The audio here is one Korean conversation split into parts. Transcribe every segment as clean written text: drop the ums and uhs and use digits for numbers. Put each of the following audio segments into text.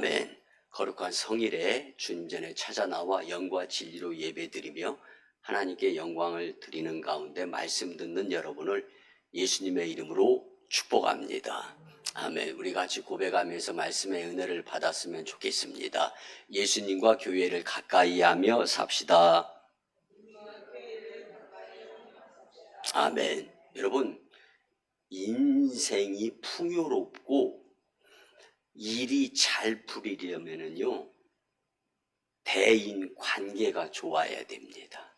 아멘. 거룩한 성일에 주님전에 찾아 나와 영과 진리로 예배드리며 하나님께 영광을 드리는 가운데 말씀 듣는 여러분을 예수님의 이름으로 축복합니다. 아멘. 우리 같이 고백하면서 말씀의 은혜를 받았으면 좋겠습니다. 예수님과 교회를 가까이 하며 삽시다. 아멘. 여러분, 인생이 풍요롭고 일이 잘 풀리려면은요, 대인 관계가 좋아야 됩니다.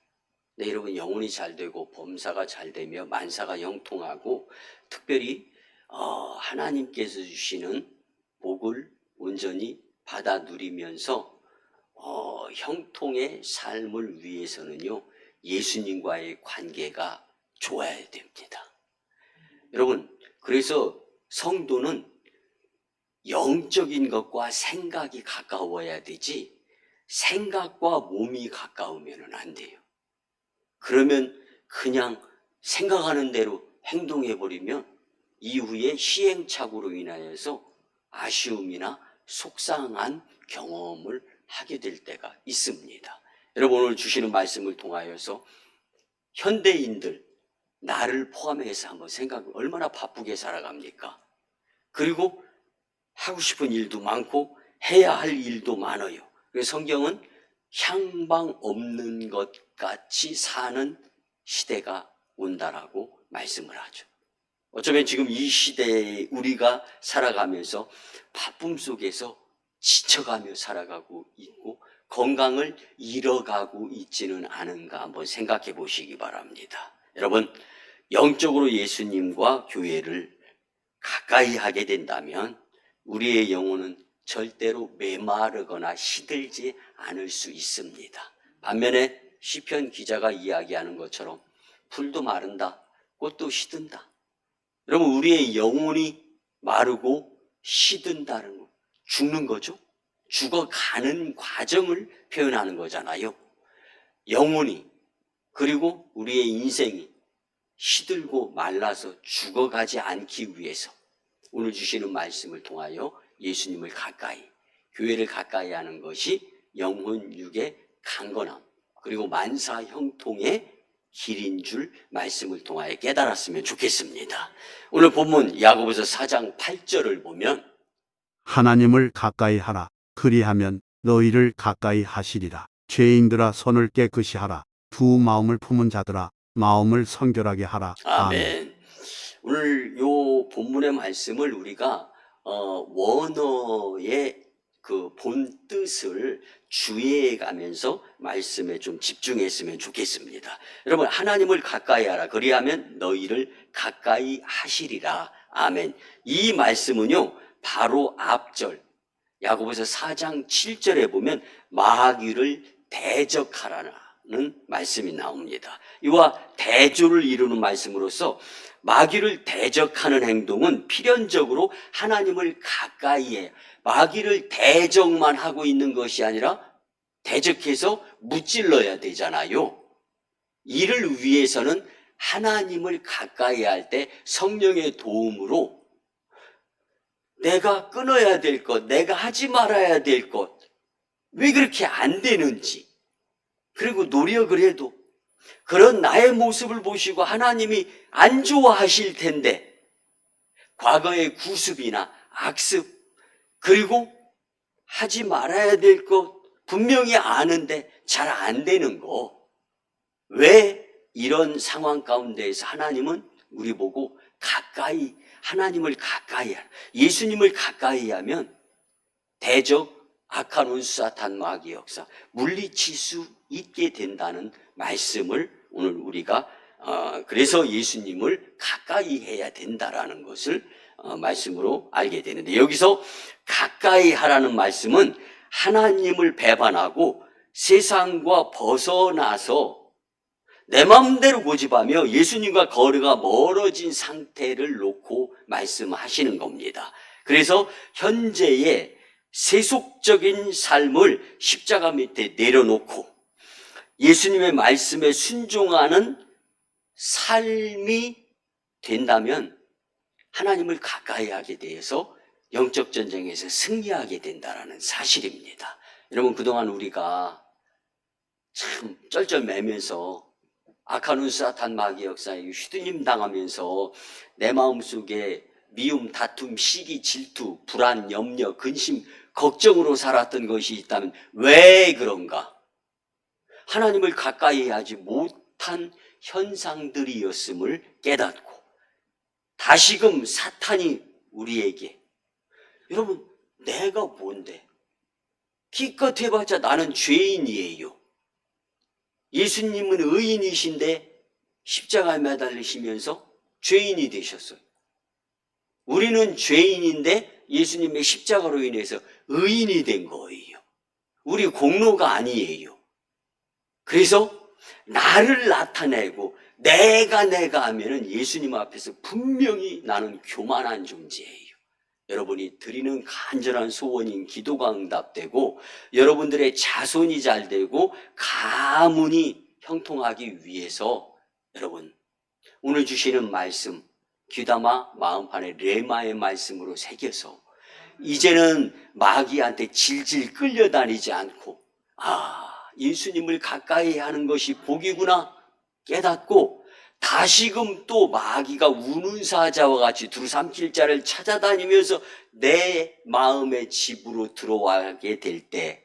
네, 여러분, 영혼이 잘 되고 범사가 잘 되며 만사가 형통하고 특별히 하나님께서 주시는 복을 온전히 받아 누리면서 형통의 삶을 위해서는요, 예수님과의 관계가 좋아야 됩니다. 여러분, 그래서 성도는 영적인 것과 생각이 가까워야 되지 생각과 몸이 가까우면 안 돼요. 그러면 그냥 생각하는 대로 행동해버리면 이후에 시행착오로 인하여서 아쉬움이나 속상한 경험을 하게 될 때가 있습니다. 여러분, 오늘 주시는 말씀을 통하여서 현대인들, 나를 포함해서 한번 생각해, 얼마나 바쁘게 살아갑니까? 그리고 하고 싶은 일도 많고 해야 할 일도 많아요. 그래서 성경은 향방 없는 것 같이 사는 시대가 온다라고 말씀을 하죠. 어쩌면 지금 이 시대에 우리가 살아가면서 바쁨 속에서 지쳐가며 살아가고 있고 건강을 잃어가고 있지는 않은가 한번 생각해 보시기 바랍니다. 여러분, 영적으로 예수님과 교회를 가까이 하게 된다면 우리의 영혼은 절대로 메마르거나 시들지 않을 수 있습니다. 반면에 시편 기자가 이야기하는 것처럼 풀도 마른다, 꽃도 시든다. 여러분, 우리의 영혼이 마르고 시든다는 거, 죽는 거죠. 죽어가는 과정을 표현하는 거잖아요. 영혼이, 그리고 우리의 인생이 시들고 말라서 죽어가지 않기 위해서 오늘 주시는 말씀을 통하여 예수님을 가까이, 교회를 가까이 하는 것이 영혼육의 강건함, 그리고 만사 형통의 길인 줄 말씀을 통하여 깨달았으면 좋겠습니다. 오늘 본문 야고보서 4장 8절을 보면 하나님을 가까이 하라. 그리하면 너희를 가까이 하시리라. 죄인들아, 손을 깨끗이 하라. 두 마음을 품은 자들아, 마음을 성결하게 하라. 아멘. 오늘 요 본문의 말씀을 우리가 원어의 그 본 뜻을 주의해 가면서 말씀에 좀 집중했으면 좋겠습니다. 여러분, 하나님을 가까이 하라. 그리하면 너희를 가까이 하시리라. 아멘. 이 말씀은요, 바로 앞절 야고보서 4장 7절에 보면 마귀를 대적하라는 말씀이 나옵니다. 이와 대조를 이루는 말씀으로써 마귀를 대적하는 행동은 필연적으로 하나님을 가까이 해 마귀를 대적만 하고 있는 것이 아니라 대적해서 무찔러야 되잖아요. 이를 위해서는 하나님을 가까이 할 때 성령의 도움으로 내가 끊어야 될 것, 내가 하지 말아야 될 것, 왜 그렇게 안 되는지, 그리고 노력을 해도 그런 나의 모습을 보시고 하나님이 안 좋아하실 텐데 과거의 구습이나 악습, 그리고 하지 말아야 될 것 분명히 아는데 잘 안 되는 거, 왜 이런 상황 가운데에서 하나님은 우리 보고 가까이, 하나님을 가까이 하라, 예수님을 가까이 하면 대적, 악한 원수 사탄 마귀의 역사 물리칠 수 있게 된다는 말씀을 오늘 우리가 그래서 예수님을 가까이 해야 된다라는 것을 말씀으로 알게 되는데, 여기서 가까이 하라는 말씀은 하나님을 배반하고 세상과 벗어나서 내 마음대로 고집하며 예수님과 거리가 멀어진 상태를 놓고 말씀하시는 겁니다. 그래서 현재의 세속적인 삶을 십자가 밑에 내려놓고 예수님의 말씀에 순종하는 삶이 된다면 하나님을 가까이 하게 되어서 영적 전쟁에서 승리하게 된다는 사실입니다. 여러분, 그동안 우리가 참 쩔쩔매면서 아카누스 사탄 마귀 역사에 휘둘림 당하면서 내 마음속에 미움, 다툼, 시기, 질투, 불안, 염려, 근심, 걱정으로 살았던 것이 있다면 왜 그런가? 하나님을 가까이 하지 못한 현상들이었음을 깨닫고 다시금 사탄이 우리에게, 여러분, 내가 뭔데? 기껏 해봤자 나는 죄인이에요. 예수님은 의인이신데 십자가에 매달리시면서 죄인이 되셨어요. 우리는 죄인인데 예수님의 십자가로 인해서 의인이 된 거예요. 우리 공로가 아니에요. 그래서 나를 나타내고 내가 하면은 예수님 앞에서 분명히 나는 교만한 존재예요. 여러분이 드리는 간절한 소원인 기도가 응답되고 여러분들의 자손이 잘 되고 가문이 형통하기 위해서 여러분, 오늘 주시는 말씀 귀담아 마음판에 레마의 말씀으로 새겨서 이제는 마귀한테 질질 끌려다니지 않고 예수님을 가까이 하는 것이 복이구나 깨닫고 다시금 또 마귀가 우는 사자와 같이 두루삼킬 자를 찾아다니면서 내 마음의 집으로 들어가게 될 때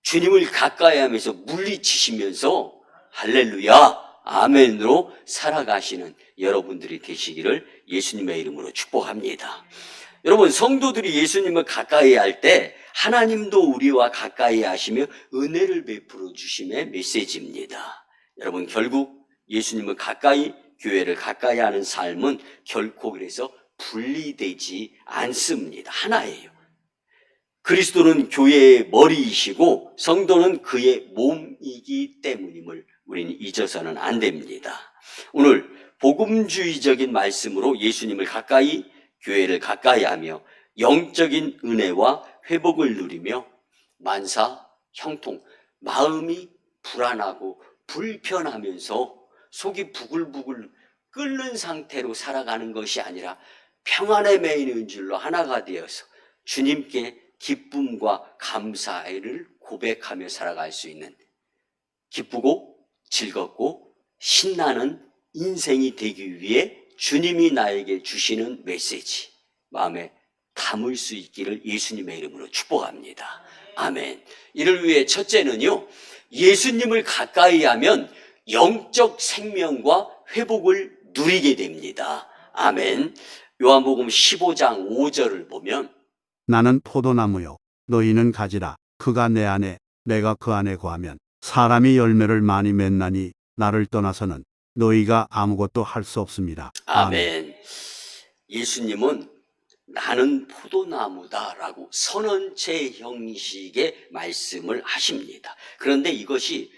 주님을 가까이 하면서 물리치시면서 할렐루야 아멘으로 살아가시는 여러분들이 되시기를 예수님의 이름으로 축복합니다. 여러분, 성도들이 예수님을 가까이 할 때 하나님도 우리와 가까이 하시며 은혜를 베풀어 주심의 메시지입니다. 여러분, 결국 예수님을 가까이, 교회를 가까이 하는 삶은 결코 그래서 분리되지 않습니다. 하나예요. 그리스도는 교회의 머리이시고 성도는 그의 몸이기 때문임을 우리는 잊어서는 안 됩니다. 오늘 복음주의적인 말씀으로 예수님을 가까이, 교회를 가까이 하며 영적인 은혜와 회복을 누리며 만사, 형통, 마음이 불안하고 불편하면서 속이 부글부글 끓는 상태로 살아가는 것이 아니라 평안에 매이는 줄로 하나가 되어서 주님께 기쁨과 감사를 고백하며 살아갈 수 있는 기쁘고 즐겁고 신나는 인생이 되기 위해 주님이 나에게 주시는 메시지 마음에 담을 수 있기를 예수님의 이름으로 축복합니다. 아멘. 이를 위해 첫째는요, 예수님을 가까이 하면 영적 생명과 회복을 누리게 됩니다. 아멘. 요한복음 15장 5절을 보면 나는 포도나무요 너희는 가지라. 그가 내 안에 내가 그 안에 거하면 사람이 열매를 많이 맺나니 나를 떠나서는 너희가 아무것도 할 수 없습니다. 아멘. 예수님은 나는 포도나무다라고 선언체 형식의 말씀을 하십니다. 그런데 이것이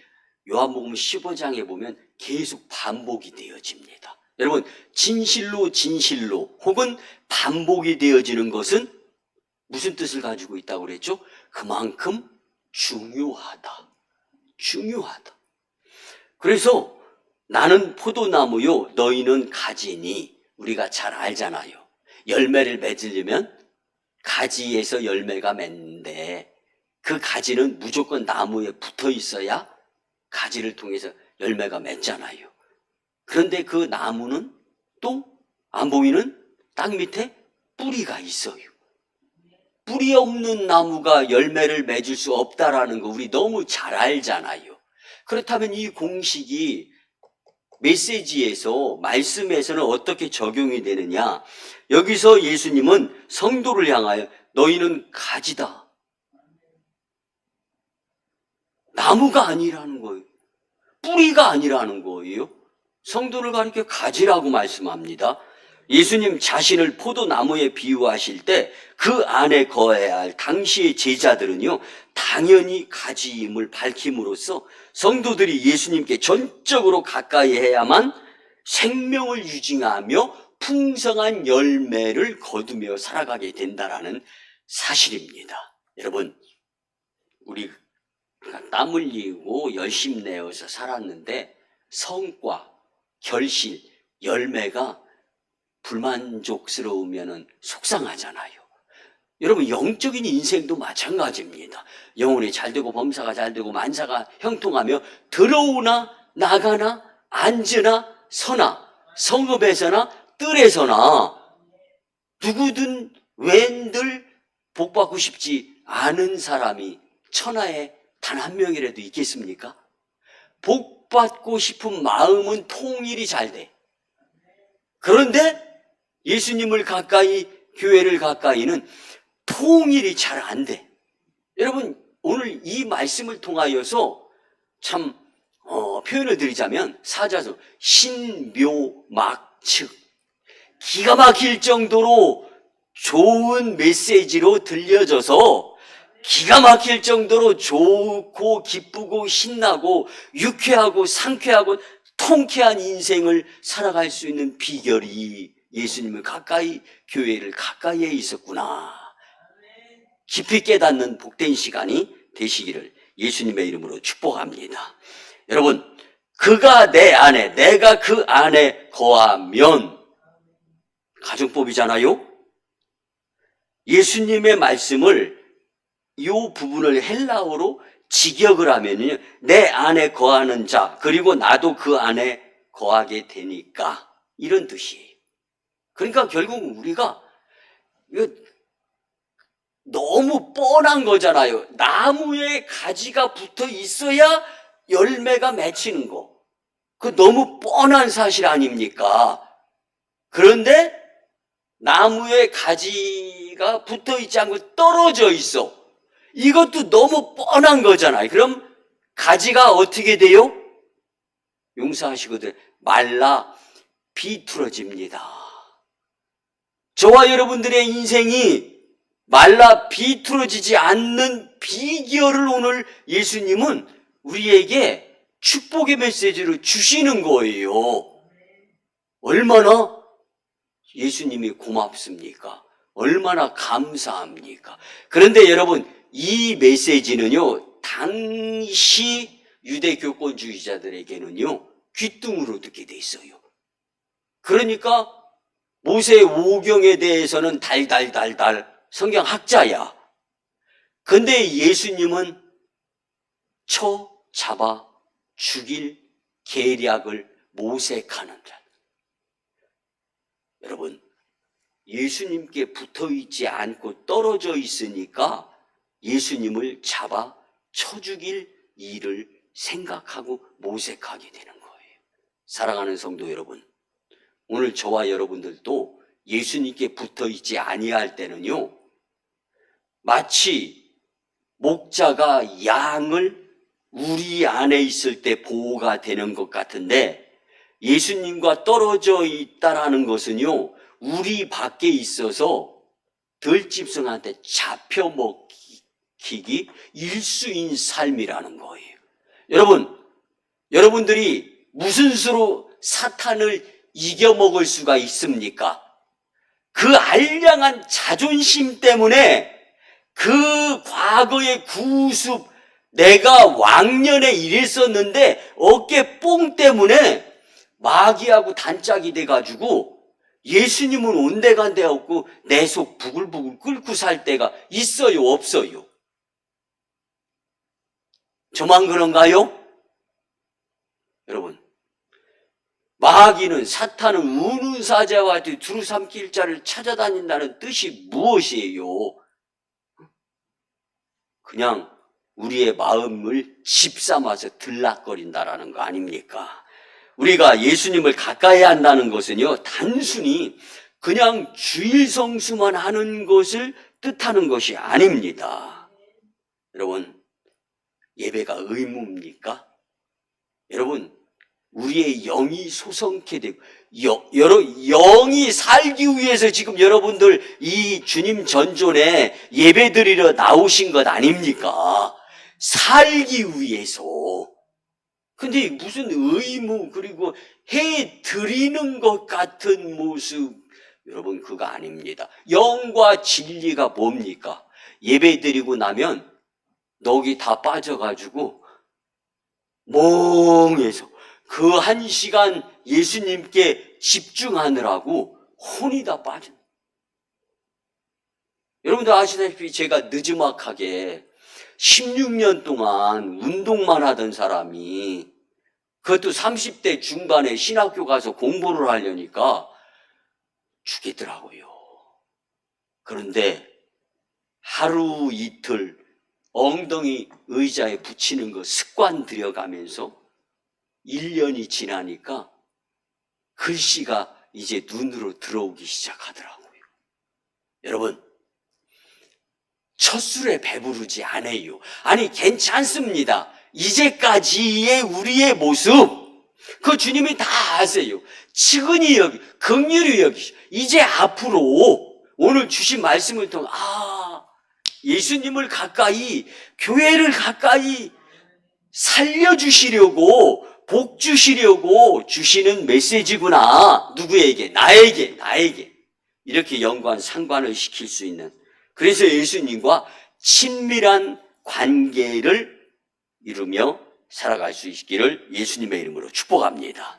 요한복음 15장에 보면 계속 반복이 되어집니다. 여러분, 진실로 혹은 반복이 되어지는 것은 무슨 뜻을 가지고 있다고 그랬죠? 그만큼 중요하다. 그래서 나는 포도나무요 너희는 가지니, 우리가 잘 알잖아요. 열매를 맺으려면 가지에서 열매가 맺는데 그 가지는 무조건 나무에 붙어 있어야 가지를 통해서 열매가 맺잖아요. 그런데 그 나무는 또 안 보이는 땅 밑에 뿌리가 있어요. 뿌리 없는 나무가 열매를 맺을 수 없다라는 거 우리 너무 잘 알잖아요. 그렇다면 이 공식이 메시지에서, 말씀에서는 어떻게 적용이 되느냐? 여기서 예수님은 성도를 향하여 너희는 가지다. 나무가 아니라는 거예요. 뿌리가 아니라는 거예요. 성도를 가리켜 가지라고 말씀합니다. 예수님 자신을 포도나무에 비유하실 때 그 안에 거해야 할 당시의 제자들은요, 당연히 가지임을 밝힘으로써 성도들이 예수님께 전적으로 가까이 해야만 생명을 유지하며 풍성한 열매를 거두며 살아가게 된다라는 사실입니다. 여러분, 우리가 땀 흘리고 열심 내어서 살았는데 성과, 결실, 열매가 불만족스러우면 속상하잖아요. 여러분, 영적인 인생도 마찬가지입니다. 영혼이 잘되고 범사가 잘되고 만사가 형통하며 들어오나 나가나 앉으나 서나 성읍에서나 뜰에서나 누구든 웬들 복받고 싶지 않은 사람이 천하에 단 한 명이라도 있겠습니까? 복받고 싶은 마음은 통일이 잘 돼. 그런데 예수님을 가까이, 교회를 가까이는 통일이 잘 안 돼. 여러분, 오늘 이 말씀을 통하여서 참 표현을 드리자면 사자성 신묘막측, 기가 막힐 정도로 좋은 메시지로 들려져서 기가 막힐 정도로 좋고 기쁘고 신나고 유쾌하고 상쾌하고 통쾌한 인생을 살아갈 수 있는 비결이 예수님을 가까이, 교회를 가까이에 있었구나. 깊이 깨닫는 복된 시간이 되시기를 예수님의 이름으로 축복합니다. 여러분, 그가 내 안에, 내가 그 안에 거하면, 가정법이잖아요? 예수님의 말씀을, 이 부분을 헬라어로 직역을 하면요, 내 안에 거하는 자, 그리고 나도 그 안에 거하게 되니까, 이런 뜻이에요. 그러니까 결국 우리가 이거 너무 뻔한 거잖아요. 나무에 가지가 붙어 있어야 열매가 맺히는 거. 그 너무 뻔한 사실 아닙니까? 그런데 나무에 가지가 붙어 있지 않고 떨어져 있어. 이것도 너무 뻔한 거잖아요. 그럼 가지가 어떻게 돼요? 용서하시거든. 말라 비틀어집니다. 저와 여러분들의 인생이 말라 비틀어지지 않는 비결을 오늘 예수님은 우리에게 축복의 메시지로 주시는 거예요. 얼마나 예수님이 고맙습니까? 얼마나 감사합니까? 그런데 여러분, 이 메시지는요, 당시 유대교권주의자들에게는요, 귀뚱으로 듣게 돼 있어요. 그러니까 모세 오경에 대해서는 달달달달 성경 학자야. 근데 예수님은 쳐 잡아 죽일 계략을 모색하는 자. 여러분, 예수님께 붙어 있지 않고 떨어져 있으니까 예수님을 잡아 쳐 죽일 일을 생각하고 모색하게 되는 거예요. 사랑하는 성도 여러분, 오늘 저와 여러분들도 예수님께 붙어 있지 아니할 때는요, 마치 목자가 양을 우리 안에 있을 때 보호가 되는 것 같은데, 예수님과 떨어져 있다라는 것은요, 우리 밖에 있어서 들짐승한테 잡혀먹히기 일수인 삶이라는 거예요. 여러분들이 무슨 수로 사탄을 이겨먹을 수가 있습니까? 그 알량한 자존심 때문에, 그 과거의 구습, 내가 왕년에 이랬었는데 어깨 뽕 때문에 마귀하고 단짝이 돼가지고 예수님은 온데간데 없고 내 속 부글부글 끓고 살 때가 있어요, 없어요? 저만 그런가요? 여러분, 마귀는, 사탄은 우는 사자와 같이 두루 삼킬 자를 찾아다닌다는 뜻이 무엇이에요? 그냥 우리의 마음을 집삼아서 들락거린다라는 거 아닙니까? 우리가 예수님을 가까이 한다는 것은요, 단순히 그냥 주일 성수만 하는 것을 뜻하는 것이 아닙니다. 여러분, 예배가 의무입니까? 여러분, 우리의 영이 소성케 되고, 영이 살기 위해서 지금 여러분들 이 주님 전존에 예배 드리러 나오신 것 아닙니까? 살기 위해서. 근데 무슨 의무, 그리고 해 드리는 것 같은 모습, 여러분, 그거 아닙니다. 영과 진리가 뭡니까? 예배 드리고 나면 녹이 다 빠져가지고 멍해서 그 한 시간 예수님께 집중하느라고 혼이 다 빠져. 여러분들 아시다시피 제가 느즈막하게 16년 동안 운동만 하던 사람이 그것도 30대 중반에 신학교 가서 공부를 하려니까 죽겠더라고요. 그런데 하루 이틀 엉덩이 의자에 붙이는 거 습관 들여가면서 1년이 지나니까 글씨가 이제 눈으로 들어오기 시작하더라고요. 여러분, 첫 술에 배부르지 않아요. 아니, 괜찮습니다. 이제까지의 우리의 모습, 그 주님이 다 아세요. 측은히 여기, 긍휼히 여기시오. 이제 앞으로 오늘 주신 말씀을 통해 예수님을 가까이, 교회를 가까이 살려주시려고, 복 주시려고 주시는 메시지구나. 누구에게? 나에게. 이렇게 연관, 상관을 시킬 수 있는. 그래서 예수님과 친밀한 관계를 이루며 살아갈 수 있기를 예수님의 이름으로 축복합니다.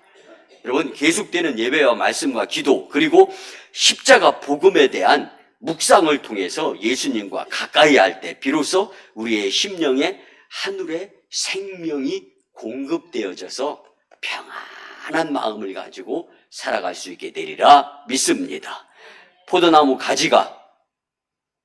여러분, 계속되는 예배와 말씀과 기도, 그리고 십자가 복음에 대한 묵상을 통해서 예수님과 가까이 할 때 비로소 우리의 심령에 하늘의 생명이 공급되어져서 평안한 마음을 가지고 살아갈 수 있게 되리라 믿습니다. 포도나무 가지가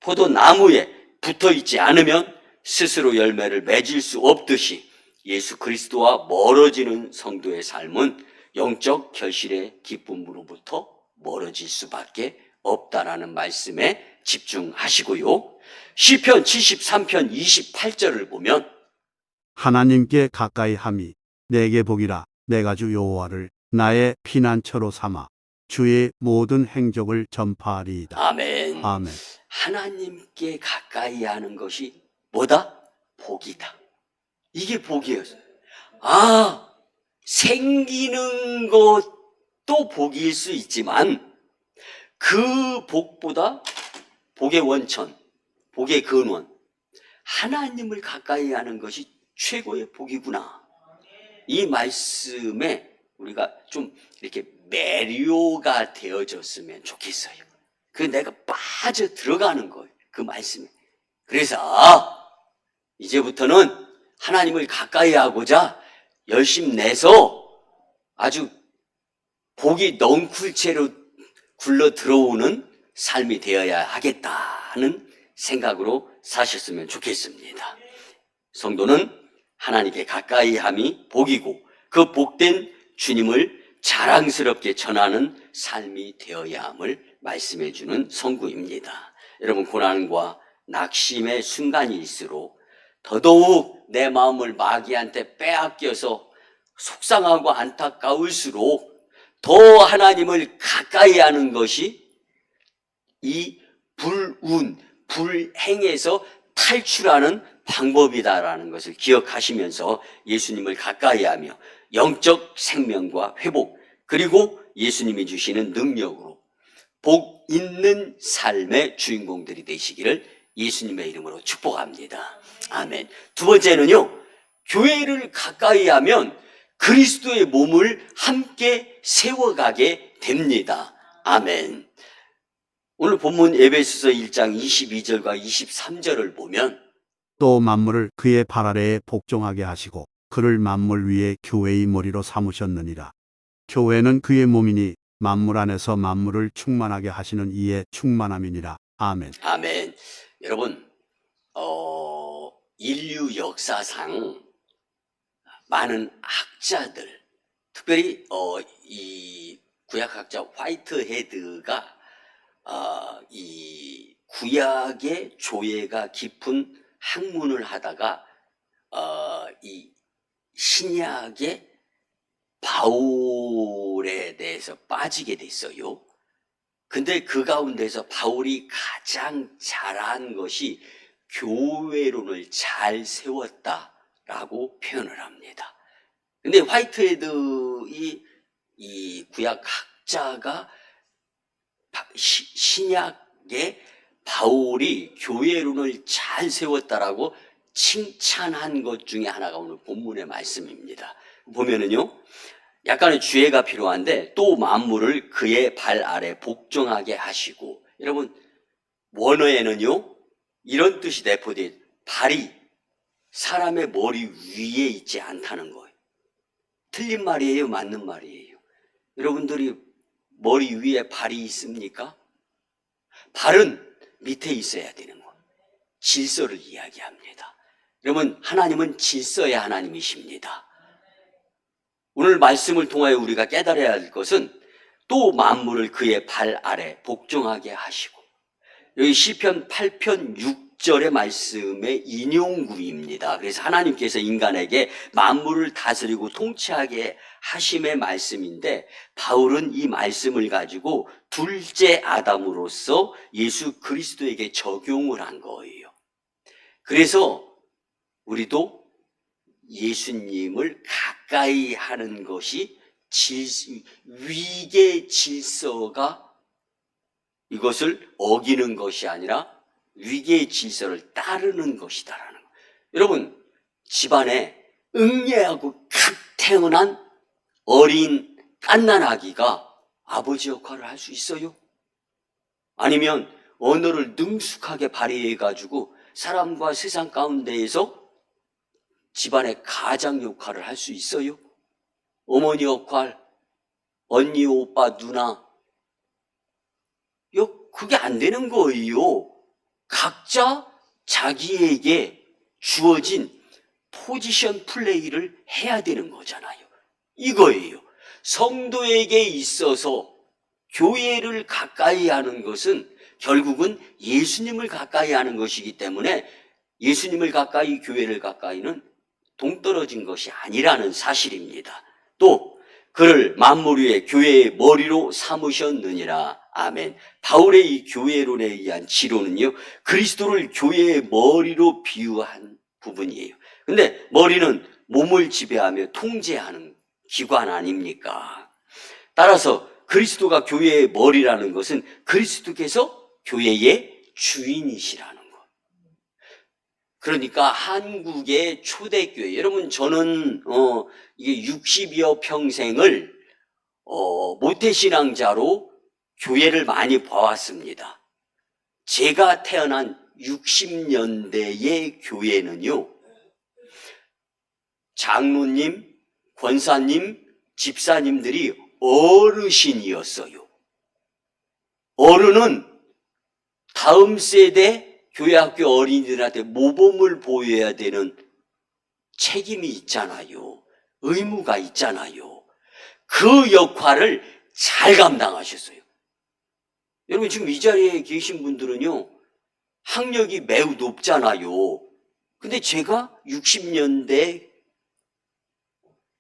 포도나무에 붙어 있지 않으면 스스로 열매를 맺을 수 없듯이 예수 그리스도와 멀어지는 성도의 삶은 영적 결실의 기쁨으로부터 멀어질 수밖에 없다라는 말씀에 집중하시고요. 시편 73편 28절을 보면 하나님께 가까이 함이 내게 복이라. 내가 주 여호와를 나의 피난처로 삼아 주의 모든 행적을 전파하리이다. 아멘. 아멘. 하나님께 가까이 하는 것이 뭐다? 복이다. 이게 복이었어요. 생기는 것도 복일 수 있지만 그 복보다 복의 원천, 복의 근원, 하나님을 가까이 하는 것이 최고의 복이구나. 이 말씀에 우리가 좀 이렇게 매료가 되어졌으면 좋겠어요. 그 내가 빠져 들어가는 거예요. 그 말씀에. 그래서 이제부터는 하나님을 가까이 하고자 열심 내서 아주 복이 넝쿨채로 굴러 들어오는 삶이 되어야 하겠다는 생각으로 사셨으면 좋겠습니다. 성도는 하나님께 가까이 함이 복이고 그 복된 주님을 자랑스럽게 전하는 삶이 되어야 함을 말씀해 주는 성구입니다. 여러분, 고난과 낙심의 순간일수록 더더욱 내 마음을 마귀한테 빼앗겨서 속상하고 안타까울수록 더 하나님을 가까이 하는 것이 이 불행에서 탈출하는 방법이다라는 것을 기억하시면서 예수님을 가까이 하며 영적 생명과 회복, 그리고 예수님이 주시는 능력으로 복 있는 삶의 주인공들이 되시기를 예수님의 이름으로 축복합니다. 아멘. 두 번째는요, 교회를 가까이 하면 그리스도의 몸을 함께 세워가게 됩니다. 아멘. 오늘 본문 에베소서 1장 22절과 23절을 보면 또 만물을 그의 발 아래에 복종하게 하시고 그를 만물 위에 교회의 머리로 삼으셨느니라. 교회는 그의 몸이니 만물 안에서 만물을 충만하게 하시는 이의 충만함이니라. 아멘. 아멘. 여러분, 인류 역사상 많은 학자들, 특별히 이 구약학자 화이트헤드가 이 구약의 조예가 깊은 학문을 하다가 이 신약의 바울에 대해서 빠지게 됐어요. 근데 그 가운데서 바울이 가장 잘한 것이 교회론을 잘 세웠다라고 표현을 합니다. 근데 화이트헤드 이 구약 학자가 신약의 바울이 교회론을 잘 세웠다라고 칭찬한 것 중에 하나가 오늘 본문의 말씀입니다. 보면은요, 약간의 주의가 필요한데 또 만물을 그의 발 아래 복종하게 하시고, 여러분 원어에는요, 이런 뜻이 내포되어 발이 사람의 머리 위에 있지 않다는 거예요. 틀린 말이에요? 맞는 말이에요? 여러분들이 머리 위에 발이 있습니까? 발은 밑에 있어야 되는 거예요. 질서를 이야기합니다. 여러분, 하나님은 질서의 하나님이십니다. 오늘 말씀을 통하여 우리가 깨달아야 할 것은 또 만물을 그의 발 아래 복종하게 하시고, 여기 시편 8편 6절의 말씀의 인용구입니다. 그래서 하나님께서 인간에게 만물을 다스리고 통치하게 하심의 말씀인데, 바울은 이 말씀을 가지고 둘째 아담으로서 예수 그리스도에게 적용을 한 거예요. 그래서 우리도 예수님을 가까이 하는 것이 위계 질서가 이것을 어기는 것이 아니라 위계의 질서를 따르는 것이다라는 거예요. 여러분, 집안에 응애하고 갓 태어난 어린 갓난아기가 아버지 역할을 할 수 있어요? 아니면 언어를 능숙하게 발휘해가지고 사람과 세상 가운데에서 집안의 가장 역할을 할 수 있어요? 어머니 역할, 언니, 오빠, 누나, 그게 안 되는 거예요. 각자 자기에게 주어진 포지션 플레이를 해야 되는 거잖아요. 이거예요. 성도에게 있어서 교회를 가까이 하는 것은 결국은 예수님을 가까이 하는 것이기 때문에 예수님을 가까이, 교회를 가까이는 동떨어진 것이 아니라는 사실입니다. 또 그를 만물 위에 교회의 머리로 삼으셨느니라. 아멘. 바울의 이 교회론에 의한 지론은요, 그리스도를 교회의 머리로 비유한 부분이에요. 근데 머리는 몸을 지배하며 통제하는 기관 아닙니까? 따라서 그리스도가 교회의 머리라는 것은 그리스도께서 교회의 주인이시라는 것. 그러니까 한국의 초대교회, 여러분, 저는 이게 60여 평생을 모태신앙자로 교회를 많이 봐왔습니다. 제가 태어난 60년대의 교회는요, 장로님, 권사님, 집사님들이 어르신이었어요. 어른은 다음 세대 교회학교 어린이들한테 모범을 보여야 되는 책임이 있잖아요. 의무가 있잖아요. 그 역할을 잘 감당하셨어요. 여러분, 지금 이 자리에 계신 분들은요, 학력이 매우 높잖아요. 근데 제가 60년대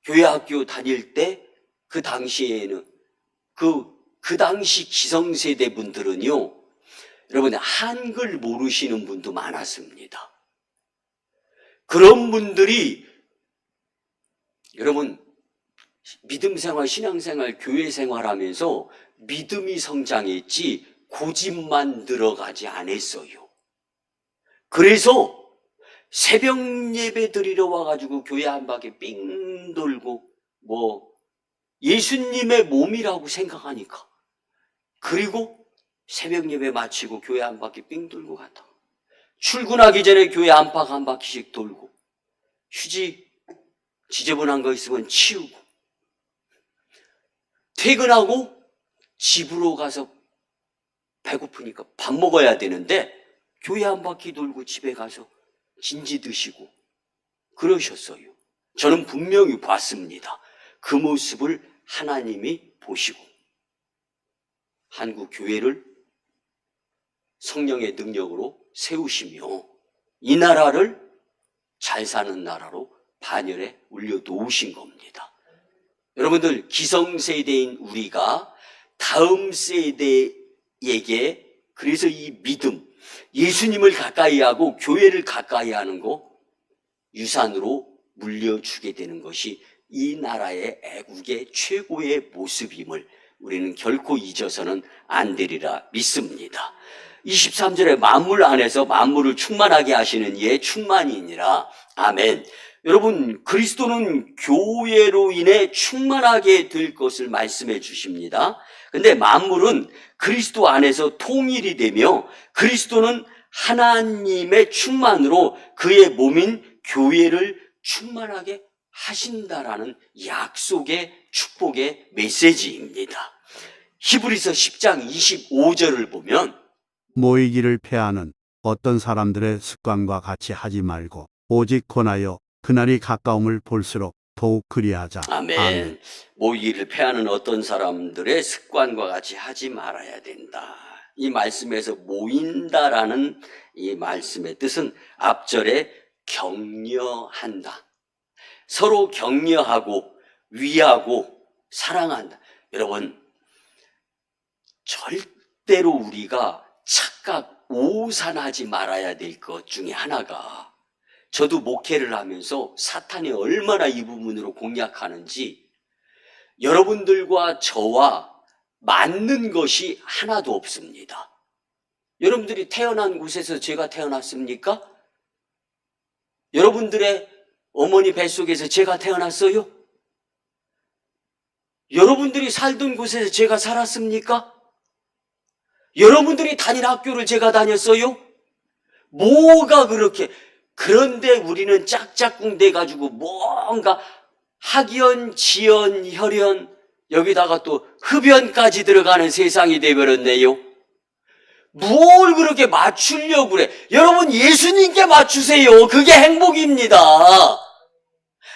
교회학교 다닐 때 그 당시에는 그 당시 기성세대 분들은요, 여러분, 한글 모르시는 분도 많았습니다. 그런 분들이 여러분, 믿음생활, 신앙생활, 교회생활 하면서 믿음이 성장했지 고집만 늘어가지 않았어요. 그래서 새벽 예배 드리러 와가지고 교회 한 바퀴 삥 돌고 예수님의 몸이라고 생각하니까, 그리고 새벽 예배 마치고 교회 한 바퀴 삥 돌고 갔다, 출근하기 전에 교회 안팎 한 바퀴씩 돌고, 휴지 지저분한 거 있으면 치우고, 퇴근하고 집으로 가서 배고프니까 밥 먹어야 되는데 교회 한 바퀴 돌고 집에 가서 진지 드시고 그러셨어요. 저는 분명히 봤습니다. 그 모습을 하나님이 보시고 한국 교회를 성령의 능력으로 세우시며 이 나라를 잘 사는 나라로 반열에 올려놓으신 겁니다. 여러분들, 기성세대인 우리가 다음 세대에게 그래서 이 믿음, 예수님을 가까이 하고 교회를 가까이 하는 거 유산으로 물려주게 되는 것이 이 나라의 애국의 최고의 모습임을 우리는 결코 잊어서는 안 되리라 믿습니다. 23절에 만물 안에서 만물을 충만하게 하시는 이의 충만이니라. 아멘. 여러분, 그리스도는 교회로 인해 충만하게 될 것을 말씀해 주십니다. 근데 만물은 그리스도 안에서 통일이 되며 그리스도는 하나님의 충만으로 그의 몸인 교회를 충만하게 하신다라는 약속의 축복의 메시지입니다. 히브리서 10장 25절을 보면 모이기를 패하는 어떤 사람들의 습관과 같이 하지 말고 오직 권하여 그날이 가까움을 볼수록 더욱 그리하자. 아멘. 모이기를 패하는 어떤 사람들의 습관과 같이 하지 말아야 된다. 이 말씀에서 모인다라는 이 말씀의 뜻은 앞절에 격려한다. 서로 격려하고 위하고 사랑한다. 여러분, 절대로 우리가 착각, 오산하지 말아야 될 것 중에 하나가, 저도 목회를 하면서 사탄이 얼마나 이 부분으로 공략하는지 여러분들과 저와 맞는 것이 하나도 없습니다. 여러분들이 태어난 곳에서 제가 태어났습니까? 여러분들의 어머니 뱃속에서 제가 태어났어요? 여러분들이 살던 곳에서 제가 살았습니까? 여러분들이 다닌 학교를 제가 다녔어요? 뭐가 그렇게, 그런데 우리는 짝짝꿍 돼가지고 뭔가 학연, 지연, 혈연, 여기다가 또 흡연까지 들어가는 세상이 되어버렸네요. 뭘 그렇게 맞추려고 그래? 여러분, 예수님께 맞추세요. 그게 행복입니다.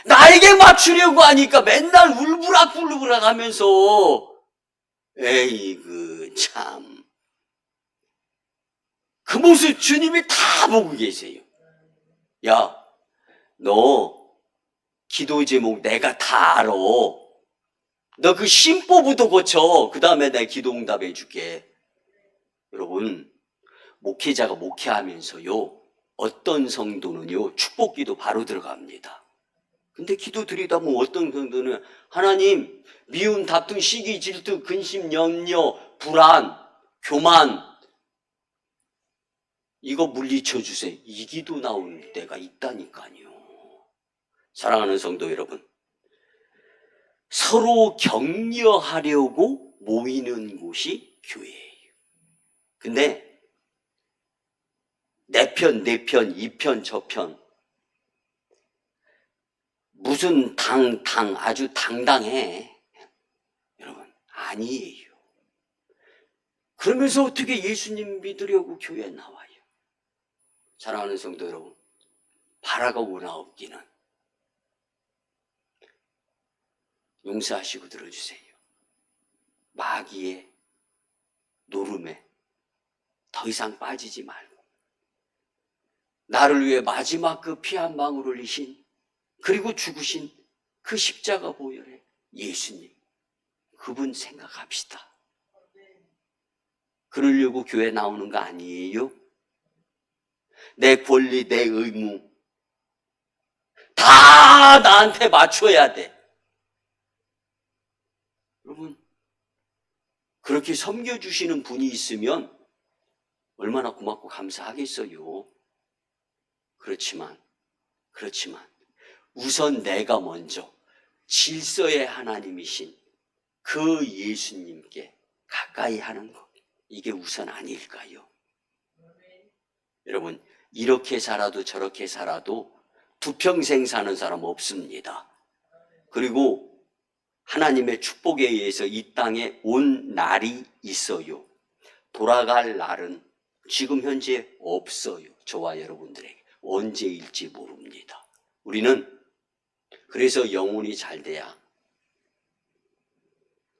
나에게 맞추려고 하니까 맨날 울부락불부락 하면서, 에이그 참. 그 모습 주님이 다 보고 계세요. 야, 너 기도 제목 내가 다 알아. 너 그 심보부터 고쳐. 그 다음에 내가 기도 응답해 줄게. 여러분, 목회자가 목회하면서요, 어떤 성도는요, 축복기도 바로 들어갑니다. 근데 기도 드리다 보면 어떤 성도는 하나님, 미움, 다툼, 시기, 질투, 근심, 염려, 불안, 교만, 이거 물리쳐 주세요. 이 기도 나올 때가 있다니까요. 사랑하는 성도 여러분, 서로 격려하려고 모이는 곳이 교회예요. 근데 내 편, 내 편, 이 편, 저 편, 무슨 아주 당당해. 여러분, 아니에요. 그러면서 어떻게 예수님 믿으려고 교회에 나와요? 사랑하는 성도 여러분, 바라고 나옵기는 용서하시고 들어주세요. 마귀의 노름에 더 이상 빠지지 말고 나를 위해 마지막 그 피 한 방울 흘리신, 그리고 죽으신 그 십자가 보혈의 예수님, 그분 생각합시다. 그러려고 교회 나오는 거 아니에요? 내 권리, 내 의무 다 나한테 맞춰야 돼. 여러분, 그렇게 섬겨주시는 분이 있으면 얼마나 고맙고 감사하겠어요. 그렇지만 우선 내가 먼저 질서의 하나님이신 그 예수님께 가까이 하는 것, 이게 우선 아닐까요? 여러분, 이렇게 살아도 저렇게 살아도 두 평생 사는 사람 없습니다. 그리고 하나님의 축복에 의해서 이 땅에 온 날이 있어요. 돌아갈 날은 지금 현재 없어요. 저와 여러분들에게 언제일지 모릅니다. 우리는 그래서 영혼이 잘 돼야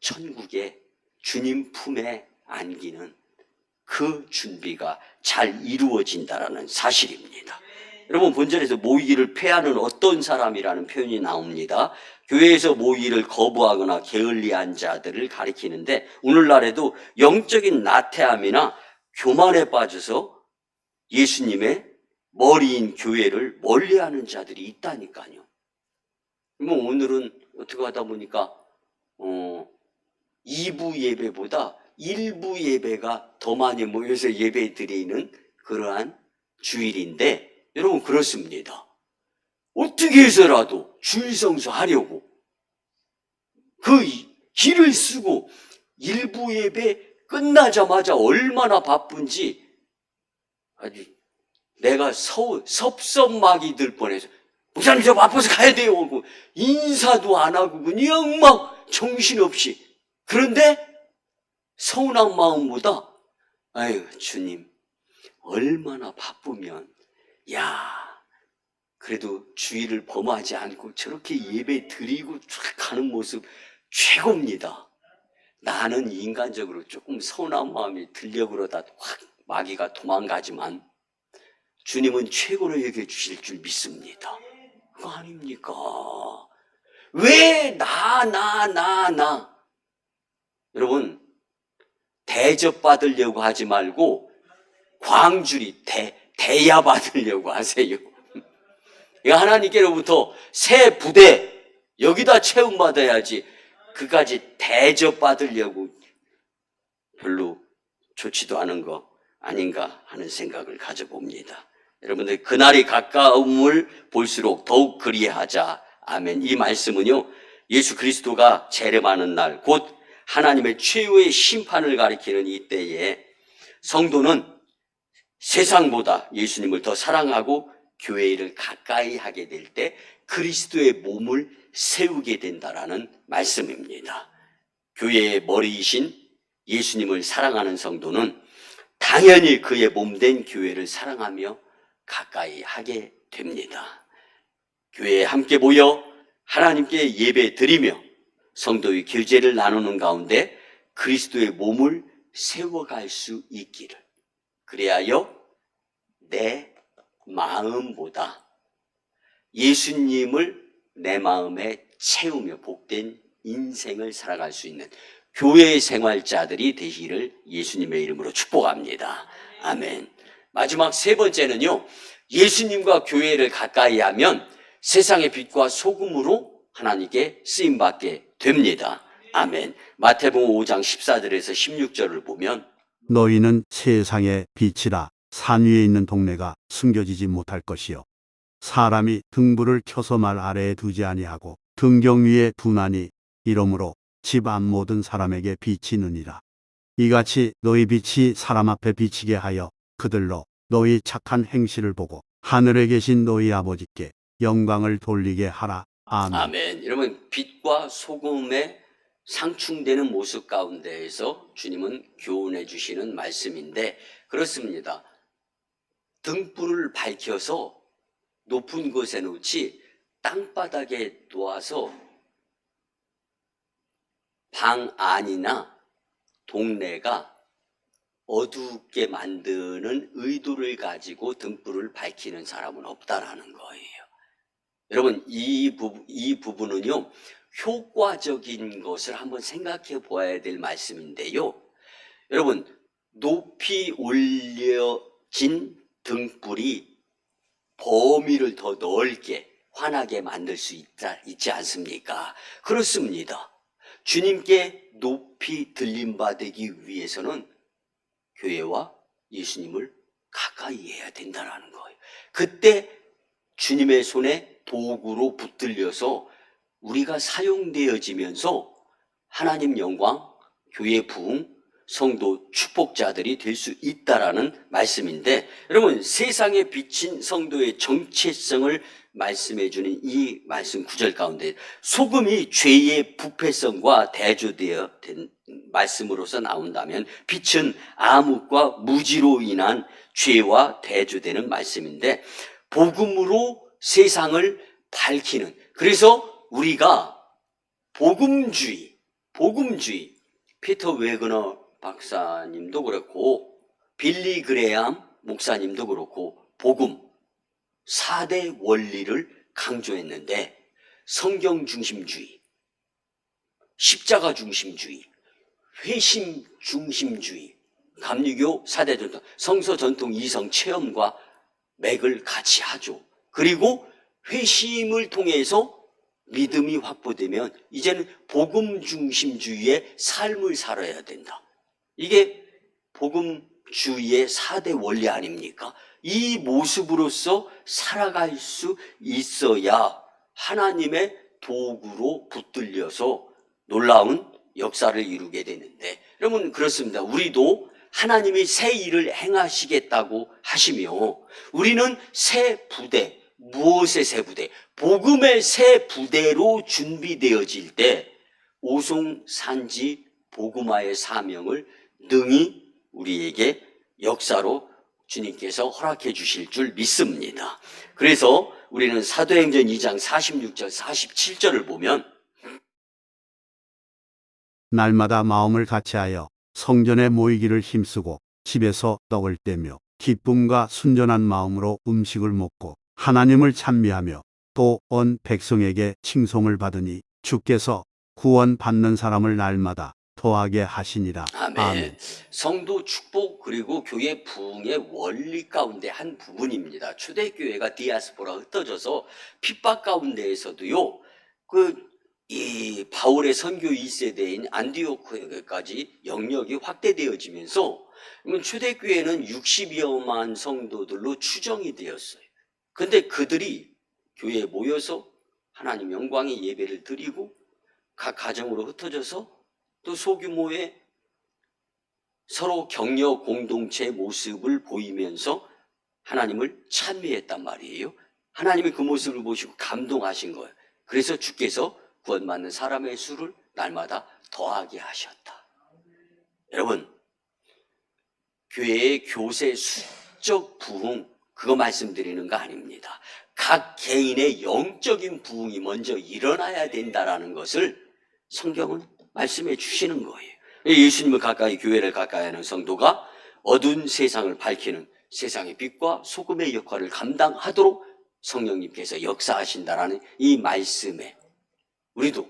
천국에 주님 품에 안기는 그 준비가 잘 이루어진다는 사실입니다. 여러분, 본절에서 모이기를 패하는 어떤 사람이라는 표현이 나옵니다. 교회에서 모이기를 거부하거나 게을리한 자들을 가리키는데, 오늘날에도 영적인 나태함이나 교만에 빠져서 예수님의 머리인 교회를 멀리하는 자들이 있다니까요. 뭐 오늘은 어떻게 하다 보니까 2부 예배보다 1부 예배가 더 많이 모여서 예배 드리는 그러한 주일인데, 여러분 그렇습니다. 어떻게 해서라도 주일 성수하려고 그 길을 쓰고 일부 예배 끝나자마자 얼마나 바쁜지 아주 내가 섭섭막이 들 뻔해서 목사님 저 바빠서 가야 돼요 하고 인사도 안 하고 그냥 막 정신없이. 그런데 서운한 마음보다 아유 주님 얼마나 바쁘면 그래도 주의를 범하지 않고 저렇게 예배 드리고 쫙 가는 모습 최고입니다. 나는 인간적으로 조금 서운한 마음이 들려 그러다 확 마귀가 도망가지만 주님은 최고로 여겨 주실 줄 믿습니다. 그거 아닙니까? 왜 나? 여러분 대접받으려고 하지 말고 광주리 대야 받으려고 하세요. 하나님께로부터 새 부대 여기다 채움받아야지 그까지 대접받으려고 별로 좋지도 않은 거 아닌가 하는 생각을 가져봅니다. 여러분들 그날이 가까움을 볼수록 더욱 그리하자. 아멘. 이 말씀은요 예수 그리스도가 재림하는 날 곧 하나님의 최후의 심판을 가리키는 이때에 성도는 세상보다 예수님을 더 사랑하고 교회를 가까이 하게 될 때 그리스도의 몸을 세우게 된다라는 말씀입니다. 교회의 머리이신 예수님을 사랑하는 성도는 당연히 그의 몸된 교회를 사랑하며 가까이 하게 됩니다. 교회에 함께 모여 하나님께 예배 드리며 성도의 교제를 나누는 가운데 그리스도의 몸을 세워갈 수 있기를. 그리하여 내 마음보다 예수님을 내 마음에 채우며 복된 인생을 살아갈 수 있는 교회 생활자들이 되시기를 예수님의 이름으로 축복합니다. 아멘. 마지막 세 번째는요, 예수님과 교회를 가까이 하면 세상의 빛과 소금으로 하나님께 쓰임받게 됩니다. 아멘. 마태복음 5장 14절에서 16절을 보면 너희는 세상의 빛이라. 산 위에 있는 동네가 숨겨지지 못할 것이요 사람이 등불을 켜서 말 아래에 두지 아니하고 등경 위에 두나니 이러므로 집 안 모든 사람에게 빛이 느니라. 이같이 너희 빛이 사람 앞에 비치게 하여 그들로 너희 착한 행실을 보고 하늘에 계신 너희 아버지께 영광을 돌리게 하라. 아멘. 아멘. 여러분 빛과 소금의 상충되는 모습 가운데에서 주님은 교훈해 주시는 말씀인데 그렇습니다. 등불을 밝혀서 높은 곳에 놓지 땅바닥에 놓아서 방 안이나 동네가 어둡게 만드는 의도를 가지고 등불을 밝히는 사람은 없다라는 거예요. 여러분 이 부분은요 효과적인 것을 한번 생각해 보아야 될 말씀인데요. 여러분 높이 올려진 등불이 범위를 더 넓게 환하게 만들 수 있지 않습니까? 그렇습니다. 주님께 높이 들림받기 위해서는 교회와 예수님을 가까이 해야 된다는 거예요. 그때 주님의 손에 도구로 붙들려서 우리가 사용되어지면서 하나님 영광, 교회 부흥, 성도 축복자들이 될 수 있다라는 말씀인데 여러분 세상에 비친 성도의 정체성을 말씀해 주는 이 말씀 구절 가운데 소금이 죄의 부패성과 대조되어 된 말씀으로서 나온다면 빛은 암흑과 무지로 인한 죄와 대조되는 말씀인데 복음으로 세상을 밝히는 그래서 우리가 복음주의 피터 웨그너 박사님도 그렇고 빌리 그레암 목사님도 그렇고 복음 4대 원리를 강조했는데 성경 중심주의, 십자가 중심주의, 회심 중심주의, 감리교 4대 전통, 성서 전통 이성 체험과 맥을 같이 하죠. 그리고 회심을 통해서 믿음이 확보되면 이제는 복음 중심주의의 삶을 살아야 된다. 이게 복음주의의 4대 원리 아닙니까? 이 모습으로서 살아갈 수 있어야 하나님의 도구로 붙들려서 놀라운 역사를 이루게 되는데, 여러분 그렇습니다. 우리도 하나님이 새 일을 행하시겠다고 하시며 우리는 새 부대, 무엇의 새 부대? 복음의 새 부대로 준비되어질 때 오송산지 복음화의 사명을 능히 우리에게 역사로 주님께서 허락해 주실 줄 믿습니다. 그래서 우리는 사도행전 2장 46절 47절을 보면 날마다 마음을 같이하여 성전에 모이기를 힘쓰고 집에서 떡을 떼며 기쁨과 순전한 마음으로 음식을 먹고 하나님을 찬미하며 또 온 백성에게 칭송을 받으니 주께서 구원 받는 사람을 날마다 더하게 하시니라. 아멘. 성도 축복 그리고 교회 부흥의 원리 가운데 한 부분입니다. 초대교회가 디아스포라 흩어져서 핍박 가운데에서도요, 이 바울의 선교 1세대인 안디오크까지 영역이 확대되어지면서 초대교회는 60여만 성도들로 추정이 되었어요. 근데 그들이 교회에 모여서 하나님 영광의 예배를 드리고 각 가정으로 흩어져서 또 소규모의 서로 격려 공동체의 모습을 보이면서 하나님을 찬미했단 말이에요. 하나님이 그 모습을 보시고 감동하신 거예요. 그래서 주께서 구원받는 사람의 수를 날마다 더하게 하셨다. 여러분, 교회의 교세 수적 부흥, 그거 말씀드리는 거 아닙니다. 각 개인의 영적인 부흥이 먼저 일어나야 된다라는 것을 성경은 말씀해 주시는 거예요. 예수님을 가까이, 교회를 가까이 하는 성도가 어두운 세상을 밝히는 세상의 빛과 소금의 역할을 감당하도록 성령님께서 역사하신다라는 이 말씀에 우리도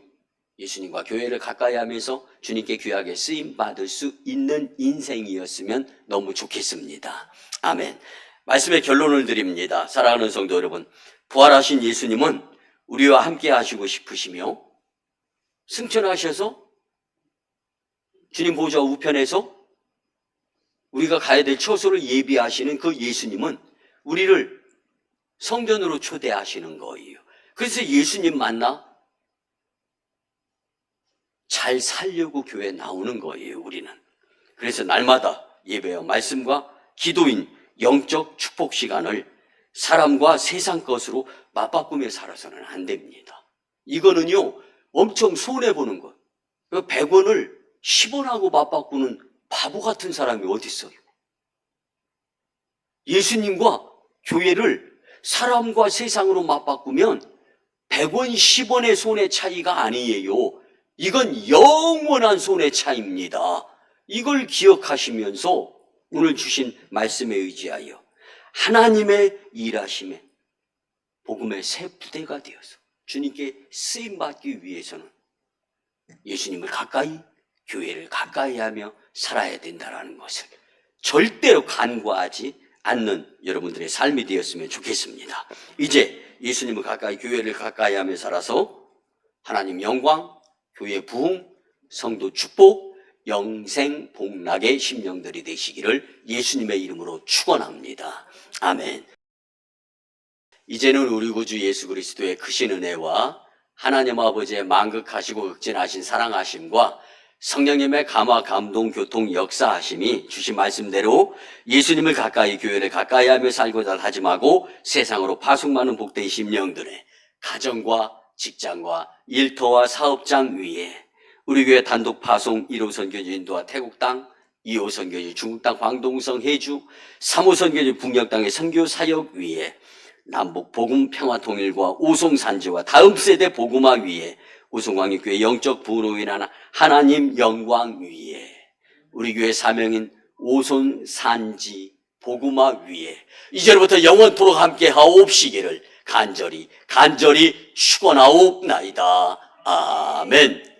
예수님과 교회를 가까이 하면서 주님께 귀하게 쓰임 받을 수 있는 인생이었으면 너무 좋겠습니다. 아멘. 말씀의 결론을 드립니다. 사랑하는 성도 여러분, 부활하신 예수님은 우리와 함께 하시고 싶으시며 승천하셔서 주님 보좌 우편에서 우리가 가야 될 처소를 예비하시는 그 예수님은 우리를 성전으로 초대하시는 거예요. 그래서 예수님 만나 잘 살려고 교회에 나오는 거예요, 우리는. 그래서 날마다 예배와 말씀과 기도인 영적 축복 시간을 사람과 세상 것으로 맞바꾸며 살아서는 안 됩니다. 이거는요, 엄청 손해보는 것. 100원을 10원하고 맞바꾸는 바보 같은 사람이 어디 있어요? 예수님과 교회를 사람과 세상으로 맞바꾸면 100원, 10원의 손해 차이가 아니에요. 이건 영원한 손해 차이입니다. 이걸 기억하시면서 오늘 주신 말씀에 의지하여 하나님의 일하심에 복음의 새 부대가 되어서 주님께 쓰임받기 위해서는 예수님을 가까이, 교회를 가까이 하며 살아야 된다는 것을 절대로 간과하지 않는 여러분들의 삶이 되었으면 좋겠습니다. 이제 예수님을 가까이, 교회를 가까이 하며 살아서 하나님 영광, 교회 부흥, 성도 축복, 영생 복락의 심령들이 되시기를 예수님의 이름으로 축원합니다. 아멘. 이제는 우리 구주 예수 그리스도의 크신 은혜와 하나님 아버지의 만극하시고 극진하신 사랑하심과 성령님의 감화, 감동, 교통, 역사하심이 주신 말씀대로 예수님을 가까이, 교회를 가까이 하며 살고자 다짐하고 세상으로 파송 많은 복된 심령들의 가정과 직장과 일터와 사업장 위에 우리 교회 단독 파송 1호 선교지 인도와 태국 땅, 2호 선교지 중국 땅, 광동성, 해주, 3호 선교지 북녘 땅의 선교 사역 위에 남북 복음 평화 통일과 오송산지와 다음 세대 복음화 위에 오송광역교회 영적 부흥으로 인한 하나님 영광 위에 우리 교회 사명인 오송산지 복음화 위에 이제부터 영원토록 함께 하옵시기를 간절히 축원하옵나이다. 아멘.